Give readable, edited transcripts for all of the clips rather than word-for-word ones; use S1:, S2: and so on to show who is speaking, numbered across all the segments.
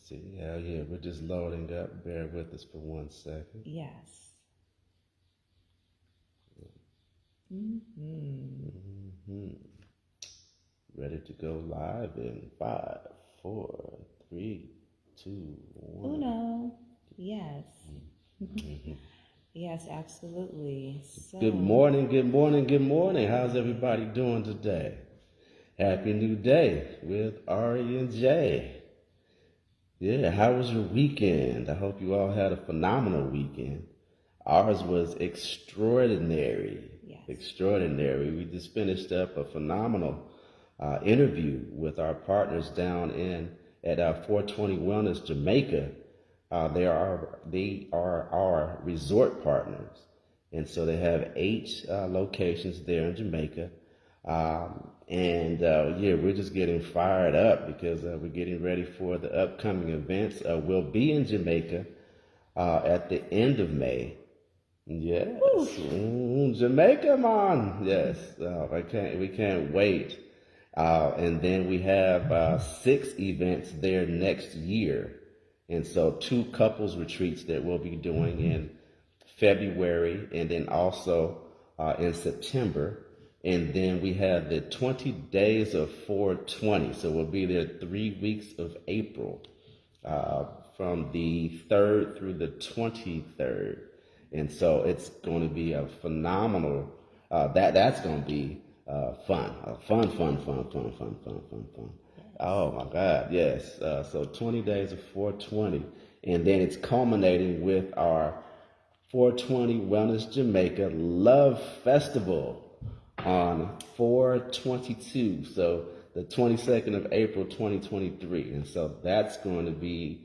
S1: See, yeah, we're just loading up. Bear with us for 1 second.
S2: Yes. Mm-hmm.
S1: hmm Ready to go live in five, four, three, two, one.
S2: Uno. Yes.
S1: Mm-hmm.
S2: Yes, absolutely.
S1: Good
S2: So,
S1: morning, good morning, good morning. How's everybody doing today? Happy New Day with Ari and J. Yeah, how was your weekend? I hope you all had a phenomenal weekend. Ours was extraordinary.
S2: yes.
S1: Extraordinary. We just finished up a phenomenal interview with our partners down in at 420 Wellness Jamaica. They are our resort partners, and so they have 8 locations there in Jamaica. Yeah, we're just getting fired up because we're getting ready for the upcoming events. We'll be in Jamaica at the end of May. Yes, Jamaica, man. Yes, we can't wait. And then we have 6 events there next year, and so 2 couples retreats that we'll be doing in February, and then also in September. And then we have the 20 days of 420. So we'll be there 3 weeks of April, uh, from the 3rd through the 23rd. And so it's going to be a phenomenal, that's going to be fun. Fun. Oh my God, yes. So 20 days of 420. And then it's culminating with our 420 Wellness Jamaica Love Festival on 422. So the 22nd of April 2023. And so that's going to be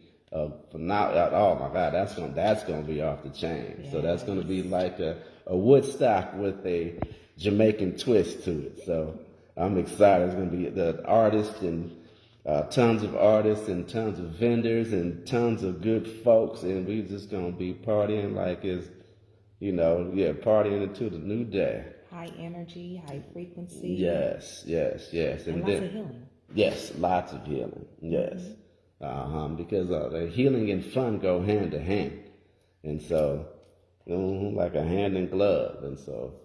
S1: phenomenal. Oh my God, that's going to be off the chain. Yes. So that's going to be like a Woodstock with a Jamaican twist to it. So I'm excited. It's going to be the artists and tons of artists and tons of vendors and tons of good folks, and we just gonna be partying like it's, partying into the new day.
S2: High energy, high frequency.
S1: Yes,
S2: and lots of healing.
S1: Yes, lots of healing. Yes, because the healing and fun go hand to hand, and so like a hand in glove, and so.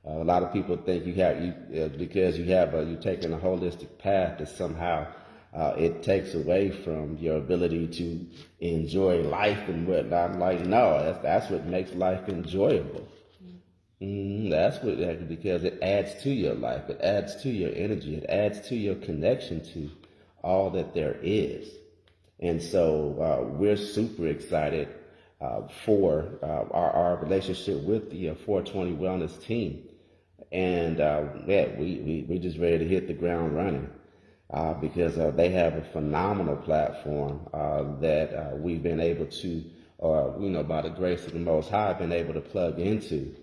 S1: A lot of people think because you're taking a holistic path that somehow it takes away from your ability to enjoy life and whatnot. I'm like, no, that's what makes life enjoyable. Because it adds to your life, it adds to your energy, it adds to your connection to all that there is. And so we're super excited for our relationship with the 420 Wellness team. And we're just ready to hit the ground running because they have a phenomenal platform that we've been able to, by the grace of the Most High, been able to plug into.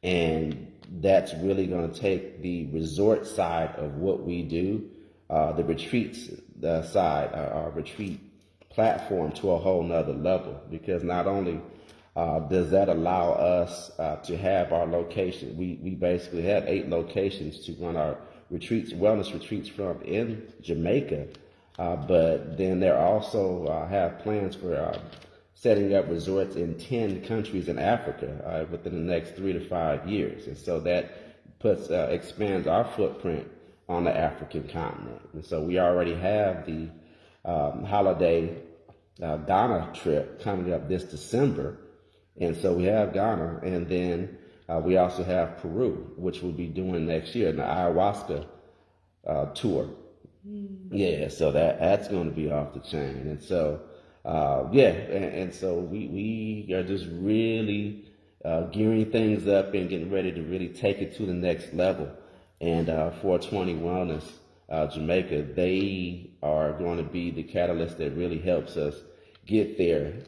S1: And that's really going to take the resort side of what we do, the retreats side, our retreat platform to a whole nother level, because not only does that allow us to have our location, we basically have 8 locations to run our retreats, wellness retreats from in Jamaica, but then there also have plans for setting up resorts in 10 countries in Africa within the next 3 to 5 years. And so that expands our footprint on the African continent. And so we already have the holiday Ghana trip coming up this December. And so we have Ghana, and then we also have Peru, which we'll be doing next year, the ayahuasca tour. Yeah, so that's going to be off the chain. And so, and so we are just really gearing things up and getting ready to really take it to the next level. And 420 Wellness Jamaica, they are going to be the catalyst that really helps us get there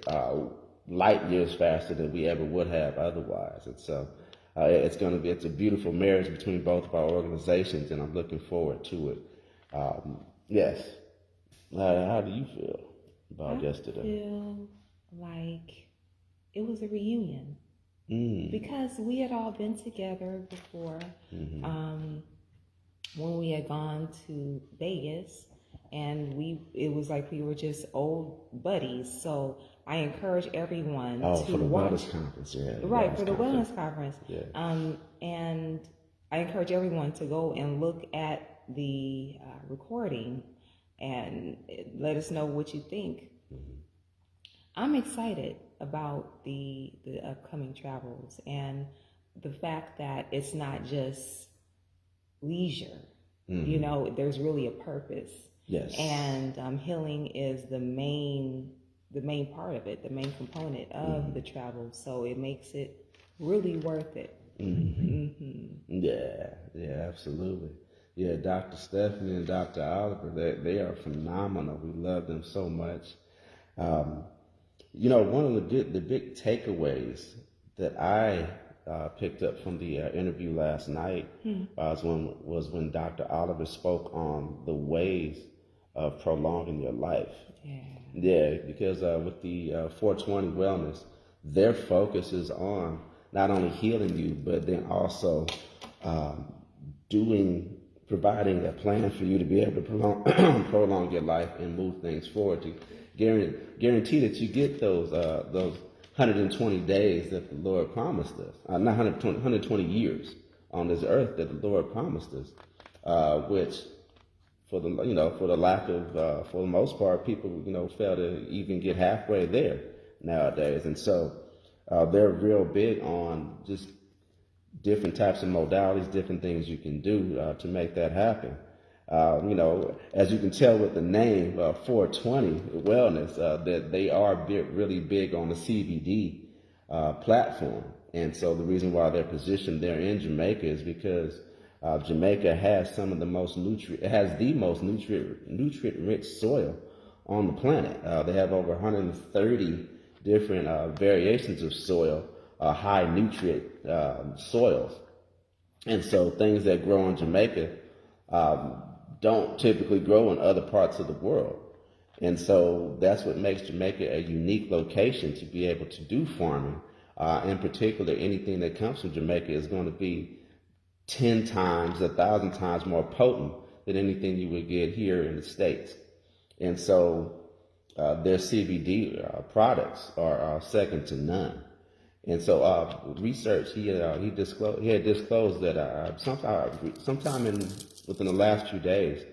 S1: light years faster than we ever would have otherwise. And so it's a beautiful marriage between both of our organizations, and I'm looking forward to it. Yes. How do you feel about yesterday?
S2: I feel like it was a reunion because we had all been together before when we had gone to Vegas and it was like we were just old buddies. So I encourage everyone
S1: Oh,
S2: to
S1: for the
S2: watch.
S1: wellness conference, yeah.
S2: Right, for the wellness conference.
S1: Yeah.
S2: And I encourage everyone to go and look at the recording and let us know what you think. I'm excited about the upcoming travels and the fact that it's not just leisure. You know, there's really a purpose.
S1: Yes.
S2: And healing is the main part of it, the main component of the travel. So it makes it really worth it.
S1: Yeah, absolutely. Yeah, Dr. Stephanie and Dr. Oliver, they are phenomenal. We love them so much. You know, one of the big takeaways that I picked up from the interview last night was when Dr. Oliver spoke on the ways of prolonging your life. Yeah, because with the 420 Wellness, their focus is on not only healing you, but then also providing a plan for you to be able to prolong your life and move things forward to guarantee that you get those 120 days that the Lord promised us, not 120 years on this earth that the Lord promised us, which for the most part, people, fail to even get halfway there nowadays. And so they're real big on just different types of modalities, different things you can do to make that happen. As you can tell with the name 420 Wellness, that they are really big on the CBD platform. And so the reason why they're positioned there in Jamaica is because Jamaica has the most nutrient-rich soil on the planet. They have over 130 different variations of soil, high nutrient soils. And so things that grow in Jamaica don't typically grow in other parts of the world. And so that's what makes Jamaica a unique location to be able to do farming. In particular, anything that comes from Jamaica is going to be 10 times, 1,000 times more potent than anything you would get here in the States. And so their CBD products are second to none. And so research, he had disclosed that sometime within the last few days,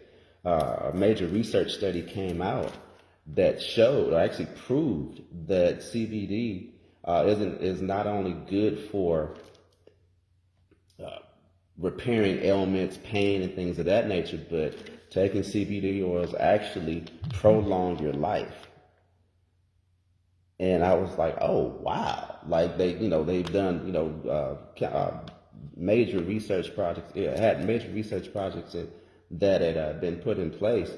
S1: a major research study came out that showed, or actually proved, that CBD is not only good for repairing ailments, pain, and things of that nature, but taking CBD oils actually prolong your life. And I was like, oh wow! Like they've done major research projects. It had major research projects that had been put in place,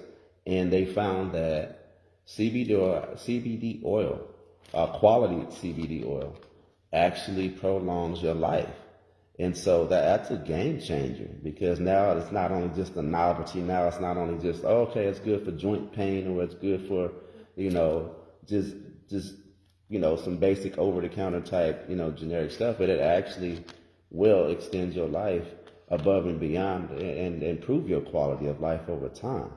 S1: and they found that CBD oil, quality CBD oil, actually prolongs your life. And so that's a game changer, because now it's not only just a novelty. Now it's not only just, okay, it's good for joint pain, or it's good for, just some basic over-the-counter type, generic stuff, but it actually will extend your life above and beyond and improve your quality of life over time.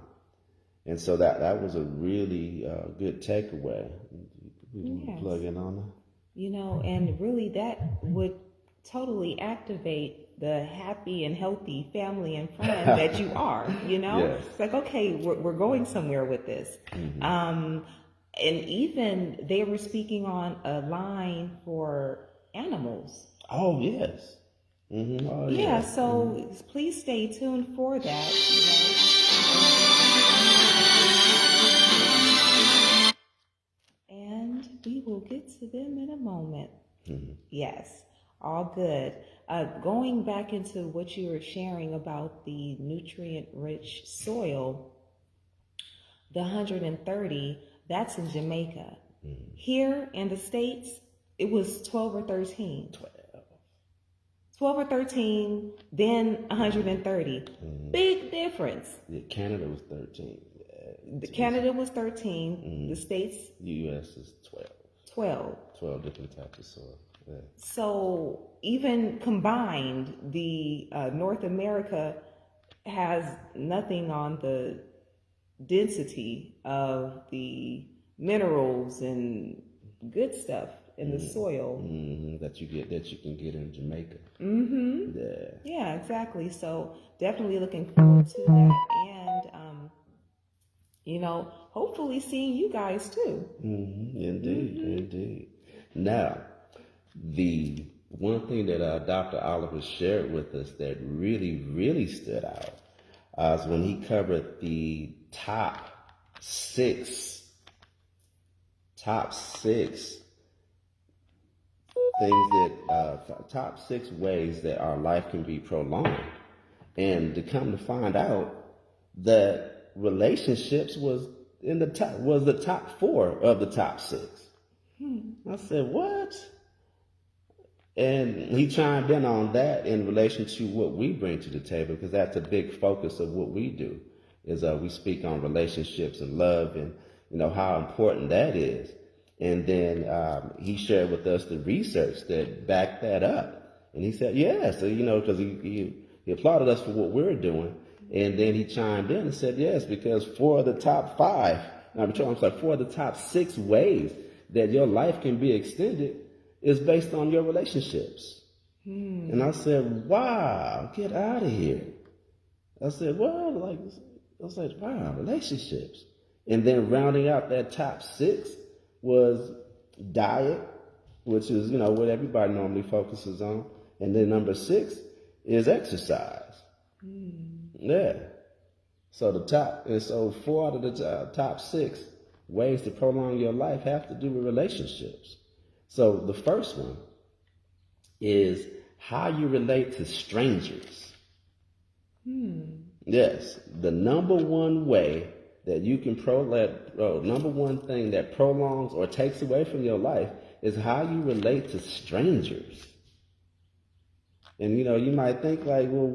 S1: And so that was a really good takeaway.
S2: Yes.
S1: Plug in on that.
S2: And really that would totally activate the happy and healthy family and friend that you are,
S1: Yes.
S2: It's like, okay, we're going somewhere with this. And even they were speaking on a line for animals.
S1: Oh, yes. Mm-hmm. Oh,
S2: yeah,
S1: yes.
S2: so please stay tuned for that, And we will get to them in a moment. Yes, all good. Going back into what you were sharing about the nutrient-rich soil, the 130, that's in Jamaica. Here in the States, it was 12 or 13. 12 or 13, then 130. Big difference.
S1: Yeah, Canada was 13.
S2: Canada was 13. The States?
S1: The U.S. is 12.
S2: 12.
S1: 12 different types of soil. Yeah.
S2: So even combined, the North America has nothing on the density of the minerals and good stuff in the soil.
S1: That you can get in Jamaica.
S2: Yeah, exactly. So definitely looking forward to that, and hopefully seeing you guys too.
S1: Indeed. Now, the one thing that Dr. Oliver shared with us that really stood out is when he covered the top six things that top six ways that our life can be prolonged, and to come to find out that relationships was the top four of the top six. I said, what? And he chimed in on that in relation to what we bring to the table, because that's a big focus of what we do. Is we speak on relationships and love, and how important that is. And then he shared with us the research that backed that up. And he said, yeah, so because he applauded us for what we're doing. And then he chimed in and said, yes, because four of the top six ways that your life can be extended is based on your relationships. And I said, wow, get out of here. I said, wow, relationships. And then rounding out that top six was diet, which is, what everybody normally focuses on. And then number 6 is exercise. Yeah. So 4 out of the top 6 ways to prolong your life have to do with relationships. So the first one is how you relate to strangers. Yes, the number one way that you can number one thing that prolongs or takes away from your life is how you relate to strangers. And you might think like, well,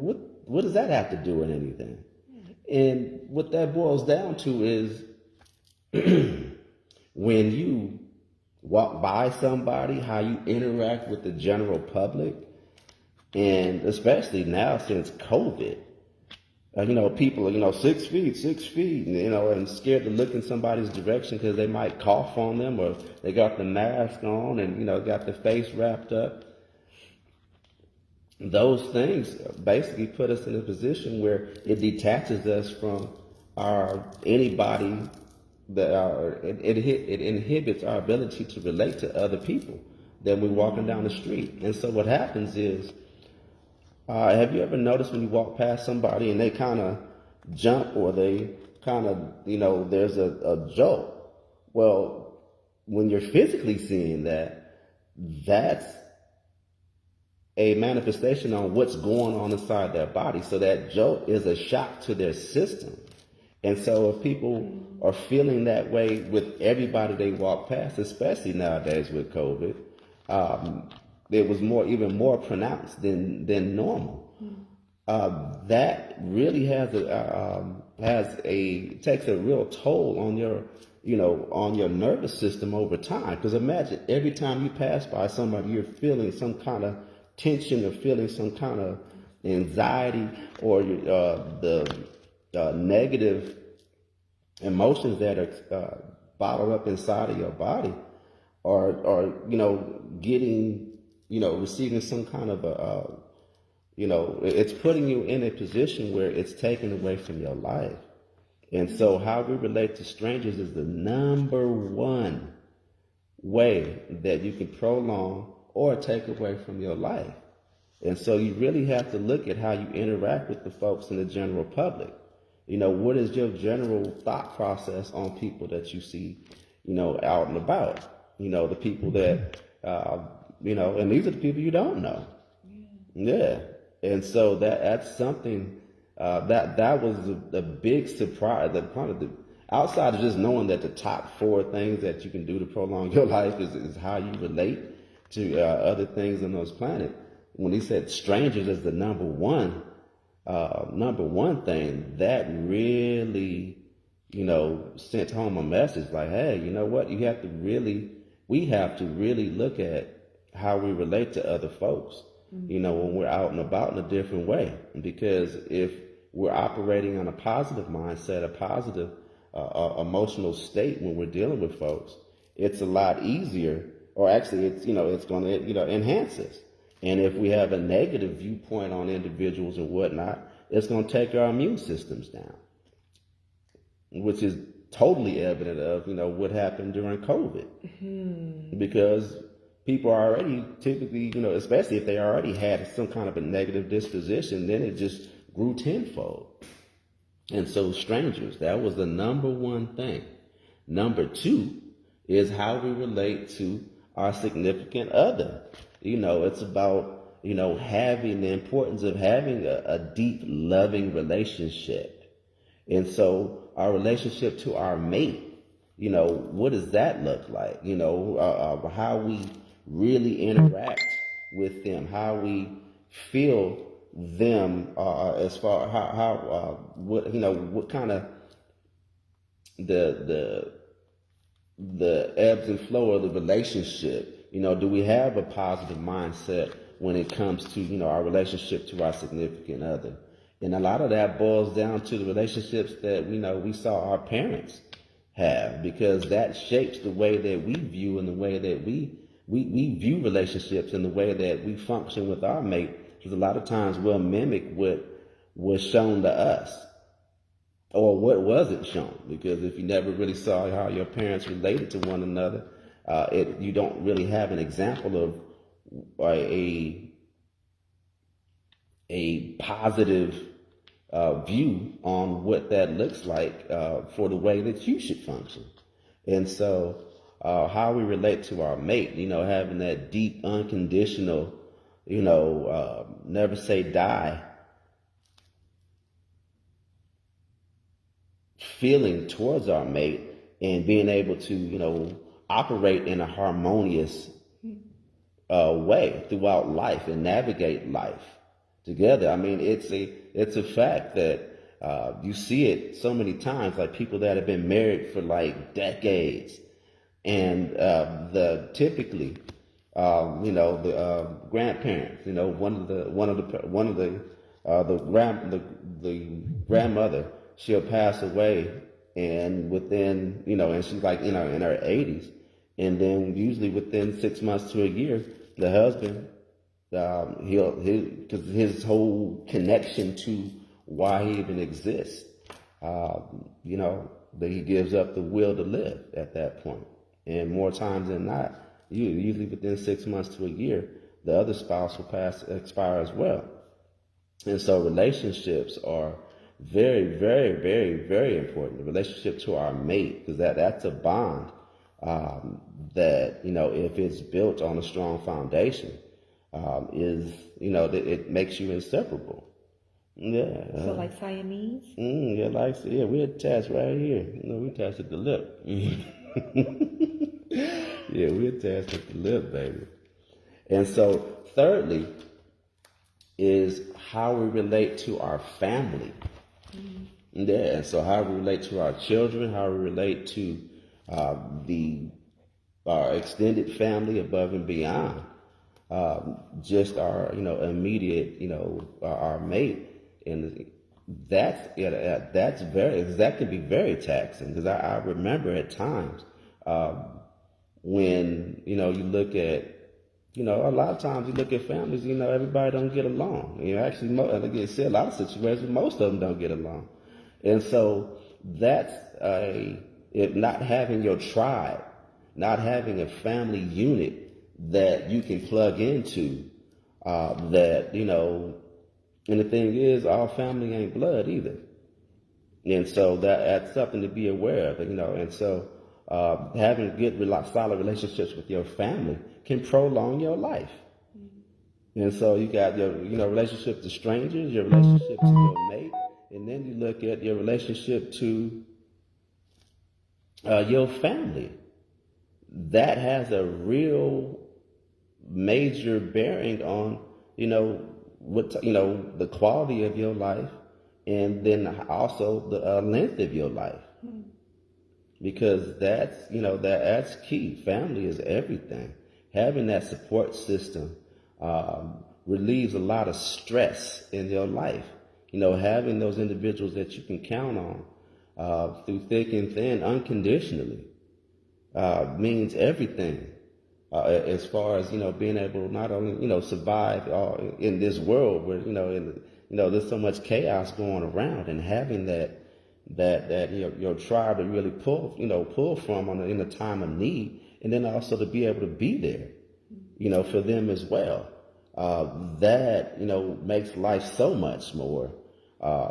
S1: what does that have to do with anything? And what that boils down to is when you walk by somebody, how you interact with the general public, and especially now since COVID. People are, 6 feet, and scared to look in somebody's direction because they might cough on them, or they got the mask on and, got the face wrapped up. Those things basically put us in a position where it detaches us from anybody that it inhibits our ability to relate to other people that we're walking down the street. And so what happens is, have you ever noticed when you walk past somebody and they kind of jump, or they kind of, there's a jolt? Well, when you're physically seeing that, that's a manifestation on what's going on inside their body. So that jolt is a shock to their system. And so if people are feeling that way with everybody they walk past, especially nowadays with COVID, it was even more pronounced than normal. That really takes a real toll on your nervous system over time. Because imagine every time you pass by somebody, you're feeling some kind of tension, or feeling some kind of anxiety, or the negative emotions that are bottled up inside of your body, or getting, receiving some kind of it's putting you in a position where it's taken away from your life. And so how we relate to strangers is the number one way that you can prolong or take away from your life. And so you really have to look at how you interact with the folks in the general public. What is your general thought process on people that you see, out and about? The people that, and these are the people you don't know. Yeah. And so that's something that was a big surprise. Outside of just knowing that the top 4 things that you can do to prolong your life is how you relate to other things on this planet. When he said strangers is the number one thing, that really, sent home a message like, hey, you know what? We have to really look at how we relate to other folks, when we're out and about in a different way. Because if we're operating on a positive mindset, a positive emotional state when we're dealing with folks, it's a lot easier, or actually it's going to, enhance us. And if we have a negative viewpoint on individuals and whatnot, it's going to take our immune systems down, which is totally evident of, what happened during COVID. Because people are already typically, especially if they already had some kind of a negative disposition, then it just grew tenfold. And so strangers, that was the number one thing. Number two is how we relate to our significant other. It's about, having the importance of having a deep, loving relationship. And so our relationship to our mate, what does that look like? How we really interact with them, how we feel them, as far what kind of the ebbs and flow of the relationship. Do we have a positive mindset when it comes to, our relationship to our significant other? And a lot of that boils down to the relationships that, we saw our parents have, because that shapes the way that we view and the way that we view relationships and the way that we function with our mate. Because a lot of times we'll mimic what was shown to us or what wasn't shown. Because if you never really saw how your parents related to one another, you don't really have an example of a positive view on what that looks like for the way that you should function. And so how we relate to our mate, having that deep, unconditional, never say die feeling towards our mate, and being able to, operate in a harmonious way throughout life and navigate life together. I mean, it's a fact that you see it so many times, like people that have been married for like decades, and the grandparents, the grandmother, she'll pass away, and within, and she's like in her 80s, and then usually within 6 months to a year, the husband, because his whole connection to why he even exists, that he gives up the will to live at that point. And more times than not, usually within 6 months to a year, the other spouse will expire as well. And so relationships are very, very, very, very important. The relationship to our mate, because that's a bond that, if it's built on a strong foundation, it makes you inseparable. Yeah.
S2: So like Siamese?
S1: We're attached right here. We attached at the lip. Yeah, we're attached at the lip, baby. And so thirdly is how we relate to our family. Yeah, and so how we relate to our children, how we relate to our extended family above and beyond just our immediate our mate. And that can be very taxing, because I remember at times when you look at a lot of times you look at families, everybody don't get along. Actually, like I said, a lot of situations, most of them don't get along. And so that's not having your tribe, not having a family unit that you can plug into, and the thing is, all family ain't blood either. And so that's something to be aware of, and so having good, solid relationships with your family can prolong your life. And so you got your, relationship to strangers, your relationship to your mate, and then you look at your relationship to your family. That has a real major bearing on, the quality of your life, and then also the length of your life. Because that's key. Family is everything. Having that support system relieves a lot of stress in your life. Having those individuals that you can count through thick and thin, unconditionally, means everything. As far as being able to not only survive in this world where there's so much chaos going around, and having that your tribe to really pull from in a time of need, and then also to be able to be there for them as well. That makes life so much more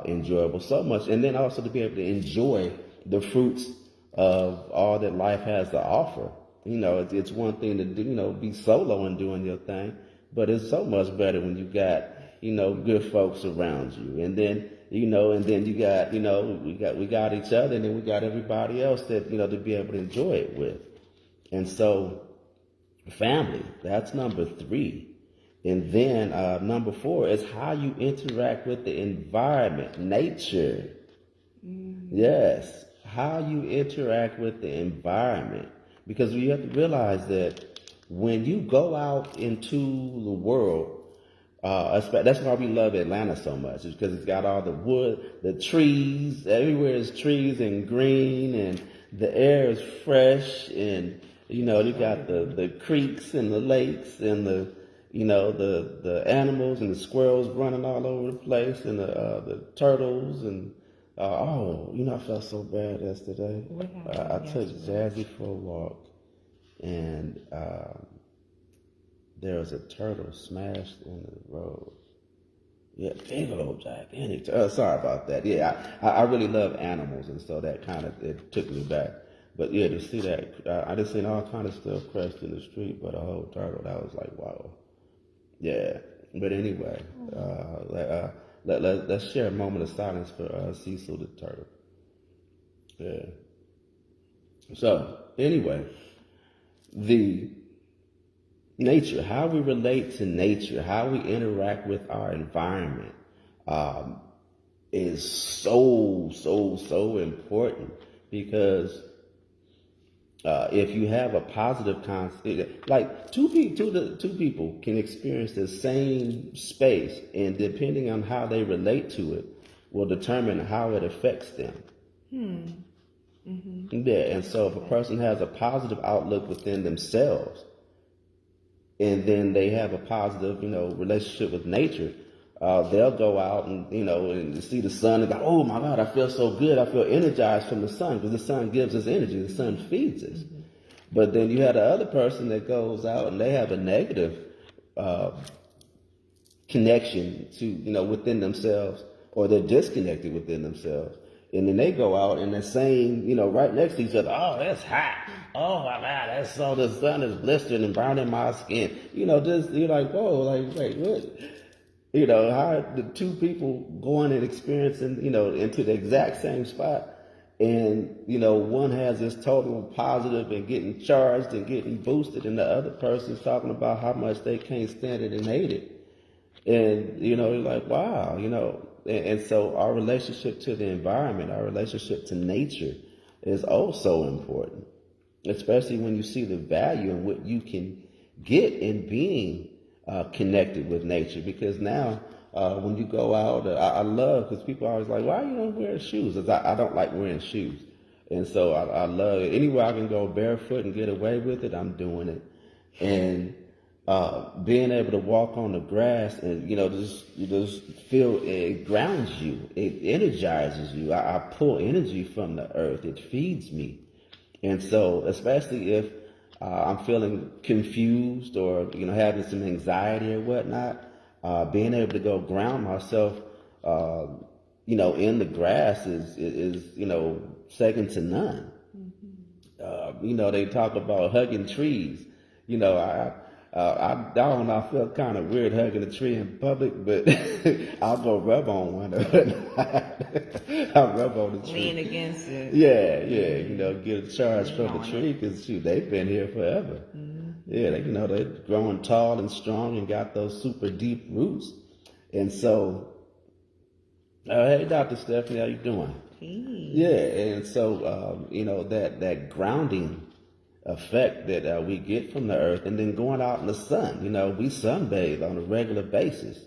S1: enjoyable, so much, and then also to be able to enjoy the fruits of all that life has to offer. It's one thing to do, be solo and doing your thing, but it's so much better when you got good folks around you, and then you got we got each other, and then we got everybody else that to be able to enjoy it with. And so family, that's number 3. And then number 4 is how you interact with the environment, nature. Yes, how you interact with the environment. Because you have to realize that when you go out into the world, that's why we love Atlanta so much, is because it's got all the wood, the trees, everywhere is trees and green, and the air is fresh, and you got the creeks and the lakes and the animals and the squirrels running all over the place, and the turtles, and I felt so bad yesterday.
S2: What happened
S1: I took
S2: yesterday?
S1: Jazzy for a walk, and there was a turtle smashed in the road. Yeah, big old gigantic. Sorry about that. Yeah, I really love animals, and so that kind of it took me back. But yeah, to see that, I just seen all kind of stuff crashed in the street, but a whole turtle, that was like, wow. Yeah, but anyway, let's share a moment of silence for Cecil the turtle. Yeah. So anyway, the nature, how we relate to nature, how we interact with our environment, is so important, because if you have a positive concept, like two people can experience the same space, and depending on how they relate to it, will determine how it affects them. Yeah, and so if a person has a positive outlook within themselves, and then they have a positive, relationship with nature, they'll go out and see the sun and go, oh my God, I feel so good. I feel energized from the sun, because the sun gives us energy. The sun feeds us. But then you have the other person that goes out and they have a negative connection to, within themselves, or they're disconnected within themselves. And then they go out and they're saying, right next to each other, oh, that's hot. Oh my God, that's so, the sun is blistering and burning my skin. Just, you're like, whoa, like, wait, what? How the two people going and experiencing, into the exact same spot. And, one has this total positive and getting charged and getting boosted, and the other person's talking about how much they can't stand it and hate it. And, you're like, wow, and so our relationship to the environment, our relationship to nature is also important, especially when you see the value in what you can get in being connected with nature. Because now, when you go out, I love, because people are always like, why you don't wear shoes? Because I don't like wearing shoes. And so I love it. Anywhere I can go barefoot and get away with it, I'm doing it. And being able to walk on the grass and, you just feel it grounds you. It energizes you. I pull energy from the earth. It feeds me. And so, especially if I'm feeling confused or, having some anxiety or whatnot, being able to go ground myself, in the grass is second to none. They talk about hugging trees. I don't know, I feel kind of weird hugging a tree in public, but I'll go rub on one. I'll rub on the tree.
S2: Lean against it.
S1: Yeah, get a charge from the tree, because they've been here forever. Yeah, they're growing tall and strong and got those super deep roots. And so, hey, Dr. Stephanie, how you doing?
S2: Hey.
S1: Yeah, and so, that grounding effect that we get from the earth, and then going out in the sun. We sunbathe on a regular basis.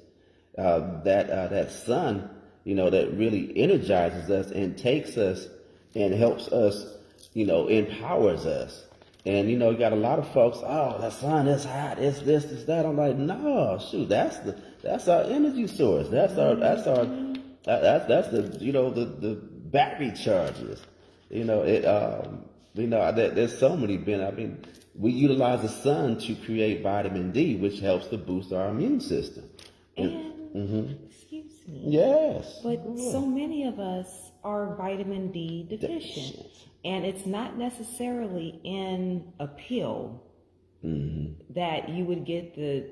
S1: That sun, that really energizes us and takes us and helps us, empowers us. And you got a lot of folks, oh, the sun is hot, it's this, it's that. I'm like, no, shoot, that's our energy source. That's the the battery charges. There's so many I mean, we utilize the sun to create vitamin D, which helps to boost our immune system.
S2: Excuse me.
S1: Yes.
S2: But so many of us are vitamin D deficient. And it's not necessarily in a pill that you would get the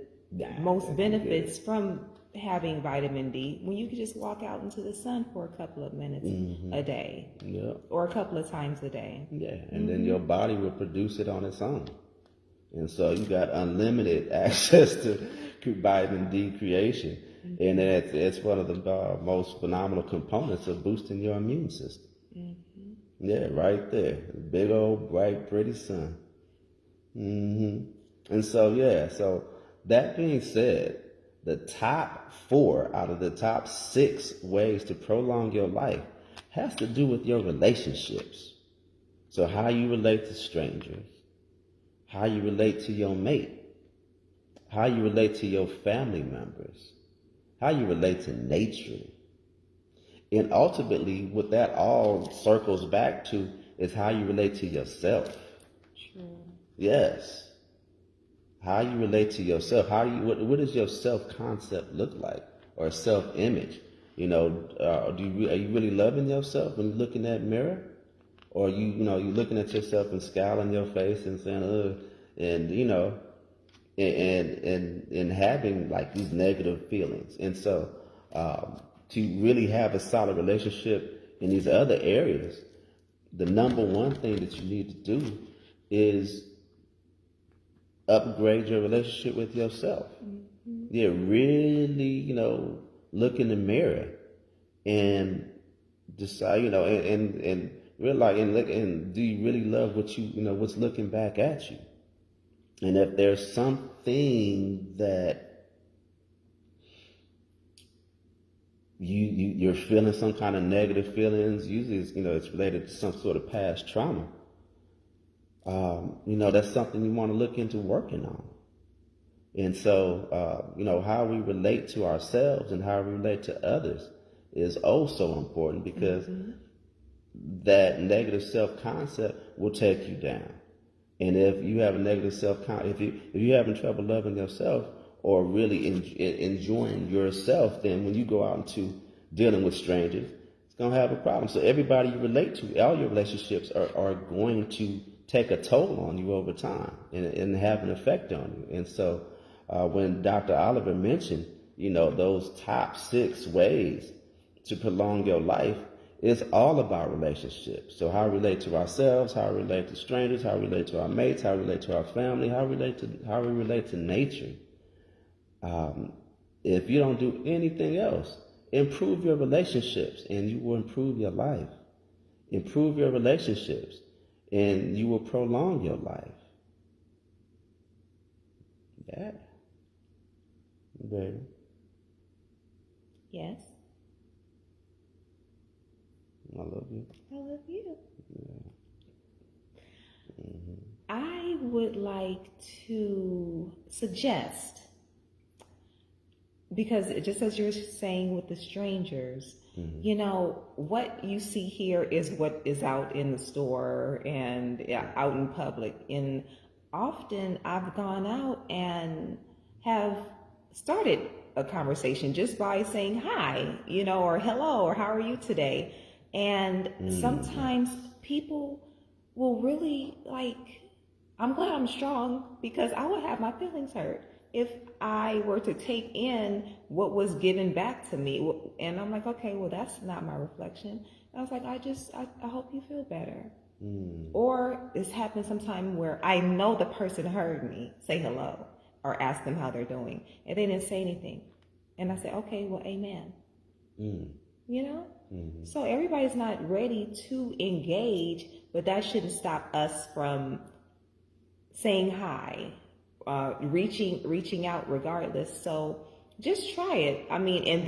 S2: most benefits from having vitamin D when you could just walk out into the sun for a couple of minutes a day or a couple of times a day.
S1: Yeah, and then your body will produce it on its own. And so you got unlimited access to vitamin D creation. And it's one of the most phenomenal components of boosting your immune system. Yeah, right there. Big old, bright, pretty sun. And so, so that being said, the top 4 out of the top 6 ways to prolong your life has to do with your relationships. So how you relate to strangers, how you relate to your mate, how you relate to your family members, how you relate to nature. And ultimately, what that all circles back to is how you relate to yourself.
S2: True.
S1: Yes. How you relate to yourself. What does your self-concept look like? Or self-image? Are you really loving yourself when you look in that mirror? Or you looking at yourself and scowling your face and saying, ugh, and and having like these negative feelings. And so, to really have a solid relationship in these other areas, the number one thing that you need to do is upgrade your relationship with yourself. Yeah, really, look in the mirror and decide, and realize and look, and do you really love what what's looking back at you? And if there's something that you're feeling some kind of negative feelings, usually it's related to some sort of past trauma. That's something you want to look into working on. And so, how we relate to ourselves and how we relate to others is also important, because that negative self-concept will take you down. And if you have a negative self-concept, if you're having trouble loving yourself or really enjoying yourself, then when you go out into dealing with strangers, it's going to have a problem. So everybody you relate to, all your relationships are going to take a toll on you over time and have an effect on you. And so when Dr. Oliver mentioned, those top 6 ways to prolong your life, it's all about relationships. So how we relate to ourselves, how we relate to strangers, how we relate to our mates, how we relate to our family, how we relate to nature. If you don't do anything else, improve your relationships and you will improve your life. Improve your relationships and you will prolong your life. Yeah. Baby.
S2: Yes.
S1: I love you.
S2: I love you.
S1: Yeah.
S2: I would like to suggest, because just as you're saying with the strangers, what you see here is what is out in the store and out in public. And often I've gone out and have started a conversation just by saying hi, or hello, or how are you today? And sometimes people will really I'm glad I'm strong, because I would have my feelings hurt if I were to take in what was given back to me. And I'm like, okay, well, that's not my reflection. And I was like, I hope you feel better. Or it's happened sometime where I know the person heard me say hello or ask them how they're doing, and they didn't say anything. And I said, okay, well, amen. So everybody's not ready to engage, but that shouldn't stop us from saying hi, reaching out regardless. So just try it. I mean, and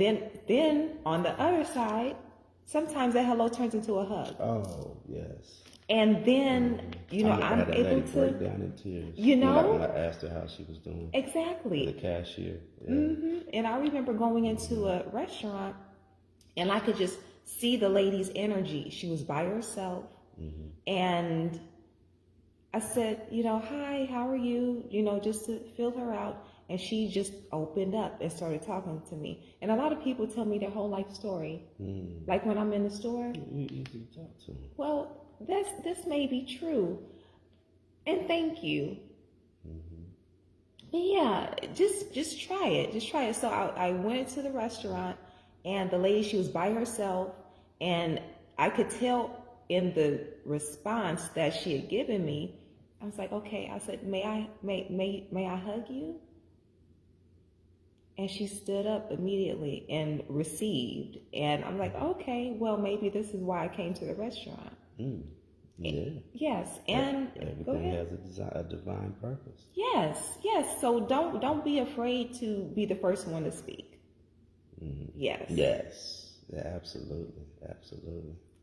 S2: then on the other side, sometimes that hello turns into a hug.
S1: Oh, yes.
S2: And then, you know,
S1: I
S2: I'm
S1: had that
S2: able
S1: lady break
S2: to,
S1: down in tears.
S2: you know,
S1: When I asked her how she was doing.
S2: exactly.
S1: The cashier. Yeah.
S2: And I remember going into a restaurant and I could just see the lady's energy. She was by herself. And I said, you know, hi, how are you? You know, just to feel her out. And she just opened up and started talking to me. And a lot of people tell me their whole life story. Like when I'm in the store.
S1: You easy to talk to.
S2: Well, this may be true. And thank you. But yeah, just try it. Just try it. So I went to the restaurant and the lady, she was by herself, and I could tell in the response that she had given me, I was like, okay, I said, may I hug you? And she stood up immediately and received. And I'm like, okay, well, maybe this is why I came to the restaurant.
S1: Yeah.
S2: Yes, and go
S1: Everything
S2: ahead.
S1: has a divine purpose.
S2: Yes. So don't be afraid to be the first one to speak. Yes.
S1: Yes. Yeah, absolutely.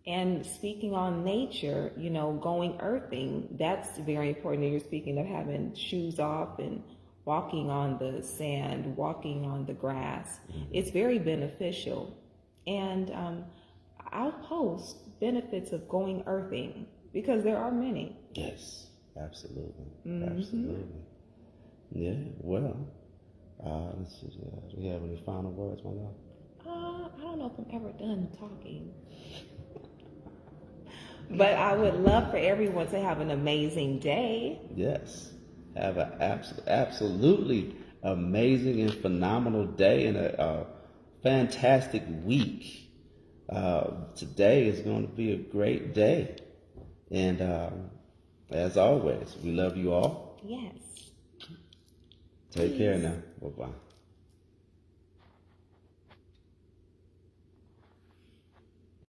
S2: And speaking on nature, you know, going earthing, that's very important. You're speaking of having shoes off and walking on the sand, walking on the grass. It's very beneficial. And I'll post benefits of going earthing because there are many.
S1: Yes, absolutely. Yeah, well, let's see, do we have any final words, my love?
S2: I don't know if I'm ever done talking. But I would love for everyone to have an amazing day.
S1: Yes, have an absolutely amazing and phenomenal day and a fantastic week. Today is going to be a great day. And as always, we love you all.
S2: Yes.
S1: Take care now. Bye-bye.